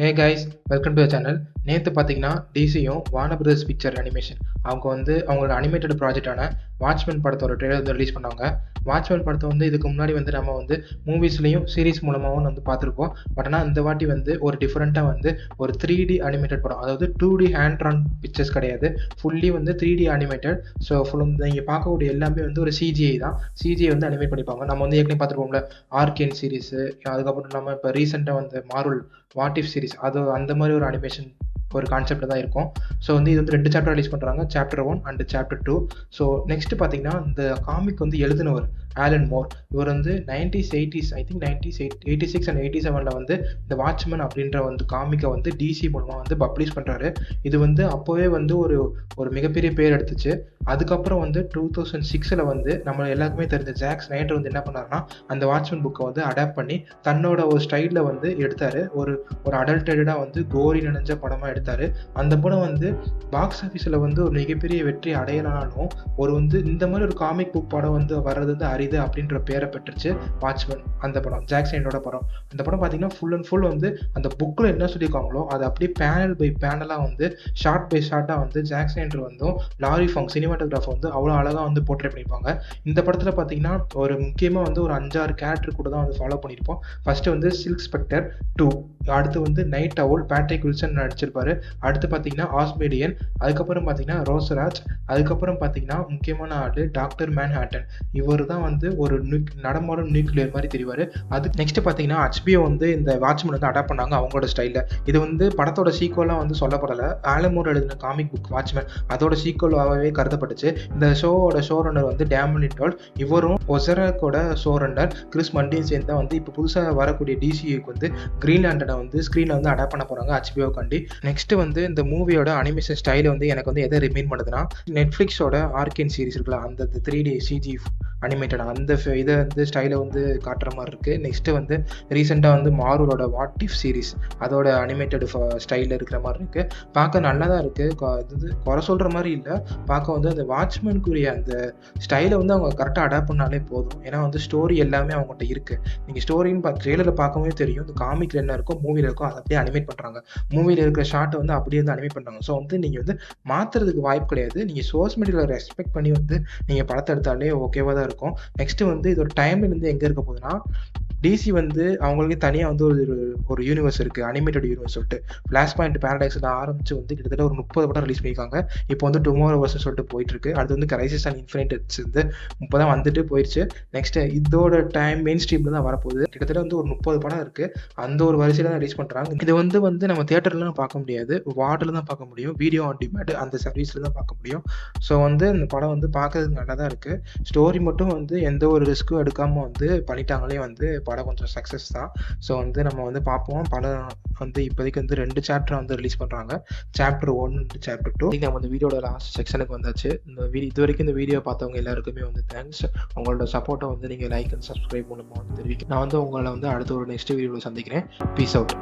Hey guys, welcome to the channel. நேற்று பார்த்தீங்கன்னா டிசியும் Warner brothers picture animation அவங்களோட animated ப்ராஜெக்டான watchman படத்தோட ட்ரெய்லர் வந்து ரிலீஸ் பண்ணாங்க. வாட்ச்மேன் படத்தை இதுக்கு முன்னாடி நம்ம மூவிஸ்லையும் சீரிஸ் மூலமாகவும் பார்த்துருப்போம். பட் ஆனால் இந்த வாட்டி ஒரு டிஃப்ரெண்ட்டாக ஒரு 3D அனிமேட்டட் படம், அதாவது 2D ஹேண்ட் ட்ரான் பிக்சர்ஸ் கிடையாது, ஃபுல்லி 3D அனிமேட்டட். ஸோ நீங்கள் பார்க்கக்கூடிய எல்லாமே ஒரு சிஜிஐ தான். சிஜிஐ அனிமேட் பண்ணிப்பாங்க. நம்ம ஏற்கனவே பார்த்துருப்போம்ல ஆர்கேன் சீரிஸு, அதுக்கப்புறம் நம்ம இப்போ ரீசெண்டாக மார்வல் வாட் இஃப் சீரிஸ், அது அந்த மாதிரி ஒரு அனிமேஷன் ஒரு கான்செப்ட் தான் இருக்கும். ஸோ இது 2 சாப்டர் ரிலீஸ் பண்ணுறாங்க, chapter 1 and chapter 2. So next பார்த்தீங்கன்னா இந்த காமிக் எழுதினவர் ஆலன் மோர். இவர் 90s 80s I think 86 and 87 இந்த வாட்ச்மேன் அப்படின்ற காமிக்கை டிசி மூலமாக பப்ளிஷ் பண்ணுறாரு. இது அப்போவே ஒரு மிகப்பெரிய பேர் எடுத்துச்சு. அதுக்கப்புறம் 2006 நம்ம எல்லாருக்குமே தெரிஞ்ச ஜாக் ஸ்னைடர் என்ன பண்ணாருன்னா அந்த வாட்ச்மேன் புக்கை அடாப்ட் பண்ணி தன்னோட ஒரு ஸ்டைலில் எடுத்தாரு. ஒரு அடல்டடாக கோரி நினைஞ்ச படமாக எடுத்தாரு. அந்த படம் பாக்ஸ் ஆஃபீஸில் ஒரு மிகப்பெரிய வெற்றி அடையலானாலும் இந்த மாதிரி ஒரு காமிக் புக் படம் வர்றது அரிது அப்படின்ற பேரை பெற்றுச்சு வாட்ச்மேன். அந்த படம் ஜாக் ஸ்னைடரோட படம். அந்த படம் பார்த்தீங்கன்னா ஃபுல் அண்ட் ஃபுல் அந்த புக்கில் என்ன சொல்லியிருக்காங்களோ அது அப்படியே பேனல் பை பேனலாக ஷார்ட் பை ஷார்ட்டாக Zack Snyder Larry Fong cinematographer அவ்வளோ அழகாக போர்ட்ரேட் பண்ணியிருப்பாங்க. இந்த படத்தில் பார்த்தீங்கன்னா ஒரு முக்கியமாக ஒரு 5-6 கேரக்டர் கூட தான் ஃபாலோ பண்ணியிருப்போம். ஃபர்ஸ்ட் சில்க் ஸ்பெக்டர் 2, அடுத்து நைட் அவுல் பேட்ரிக் வில்சன் நடிச்சிருப்பாரு. அடுத்து பார்த்தீங்கன்னா ஆஸ்மேடியன், அதுக்கப்புறம் பார்த்தீங்கன்னா ரோசராஜ், அதுக்கப்புறம் பார்த்தீங்கன்னா முக்கியமான ஆள் டாக்டர் மேன்ஹாட்டன். இவர் தான் ஒரு நடமாடும் நியூக்ளியர் மாதிரி தெரிவார். அது நெக்ஸ்ட் பார்த்தீங்கன்னா HBO இந்த வாட்ச்மேன் அடாப்ட் பண்ணாங்க அவங்களோட ஸ்டைலில். இது படத்தோட சீக்குவலாக சொல்லப்படலை. ஆலன் மூர் எழுதின காமிக் புக் வாட்ச்மேன் அதோட சீக்குவலாகவே கருதப்பட்டுச்சு. இந்த ஷோவோட ஷோ ரன்னர் டேமன் லிண்டோல், இவரும் ஒசரக்கோட ஷோ ரன்னர் கிறிஸ் மண்டியும் சேர்ந்து தான் இப்போ புதுசாக வரக்கூடிய டிசிக்கு கிரீன் லேண்டனை ஸ்க்ரீனில் அடாப்ட் பண்ண போகிறாங்க HBO காண்டி. நெக்ஸ்ட் இந்த மூவியோட அனிமேஷன் ஸ்டைல் எனக்கு எதை ரிமைன் பண்ணுதுன்னா நெட்ஃப்ளிக்ஸோட ஆர்கேன் சீரிஸ் இருக்குல்ல, அந்த 3D CG அனிமேட்டட் அந்த இதை ஸ்டைலை காட்டுற மாதிரி இருக்குது. நெக்ஸ்ட்டு ரீசெண்டாக மார்வலோட வாட் இஃப் சீரிஸ் அதோட அனிமேட்டட் ஸ்டைலில் இருக்கிற மாதிரி இருக்குது. பார்க்க நல்லா தான் இருக்குது, குறை சொல்கிற மாதிரி இல்லை. பார்க்க அந்த வாட்ச்மேனுக்குரிய அந்த ஸ்டைலை அவங்க கரெக்டாக அடாப்ட் பண்ணாலே போதும். ஏன்னா ஸ்டோரி எல்லாமே அவங்ககிட்ட இருக்குது. நீங்கள் ஸ்டோரின்னு ட்ரெய்லரில் பார்க்கவே தெரியும் இந்த காமிக்கில் என்ன இருக்கோ மூவியில் இருக்கோ அதை அப்படியே அனிமேட் பண்ணுறாங்க. மூவியில் இருக்கிற ஷார்ட்டை அப்படியே அனிமேட் பண்ணுறாங்க. ஸோ நீங்கள் மாற்றுறதுக்கு வாய்ப்பு கிடையாது. நீங்கள் சோர்ஸ் மெட்டீரியலை ரெஸ்பெக்ட் பண்ணி நீங்கள் படத்தை எடுத்தாலே ஓகேவாக தான் இருக்கும். நெக்ஸ்ட் இதோட டைம்ல எங்கே இருக்க போகுதுன்னா டிசி அவங்களுக்கு தனியாக ஒரு யூனிவர்ஸ் இருக்குது, அனிமேட்டட் யூனிவர்ஸ் சொல்லிட்டு. ஃப்ளாஷ் பாயிண்ட் பேரடைஸில் ஆரம்பிச்சு கிட்டத்தட்ட ஒரு 30 படம் ரிலீஸ் பண்ணியிருக்காங்க. இப்போ டுமாரோ வர்ஸ் சொல்லிட்டு போயிட்டு இருக்கு. அடுத்து கிரைசிஸ் அண்ட் இன்ஃபினிட் இப்போ தான் வந்துட்டு போயிடுச்சு. நெக்ஸ்ட் இதோட டைம் மெயின் ஸ்ட்ரீமில் தான் வரப்போகுது. கிட்டத்தட்ட ஒரு 30 படம் இருக்குது. அந்த ஒரு வரிசையில் தான் ரிலீஸ் பண்ணுறாங்க. இது நம்ம தியேட்டர்லாம் பார்க்க முடியாது, வார்டில் தான் பார்க்க முடியும், வீடியோ ஆன் டிமாண்ட் அந்த சர்வீஸில் தான் பார்க்க முடியும். ஸோ இந்த படம் பார்க்கறதுக்கு நல்லா தான் இருக்குது. ஸ்டோரி மட்டும் எந்த ஒரு ரிஸ்க்கும் எடுக்காமல் பண்ணிட்டாங்களே படம் கொஞ்சம் சக்ஸஸ் தான். ஸோ நம்ம பார்ப்போம். படம் இப்போதைக்கு 2 சாப்டர் ரிலீஸ் பண்ணுறாங்க, சாப்டர் 1 அண்ட் சாப்டர் 2. நம்ம வீடியோட லாஸ்ட் செக்ஷனுக்கு வந்தாச்சு. இது வரைக்கும் இந்த வீடியோ பார்த்தவங்க எல்லாருக்குமே தேங்க்ஸ். உங்களோட சப்போர்ட்டை நீங்கள் லைக் அண்ட் சப்ஸ்கிரைப் மூலமாக தெரிவிக்க. நான் உங்களை அடுத்த ஒரு நெக்ஸ்ட் வீடியோவில் சந்திக்கிறேன். Peace out.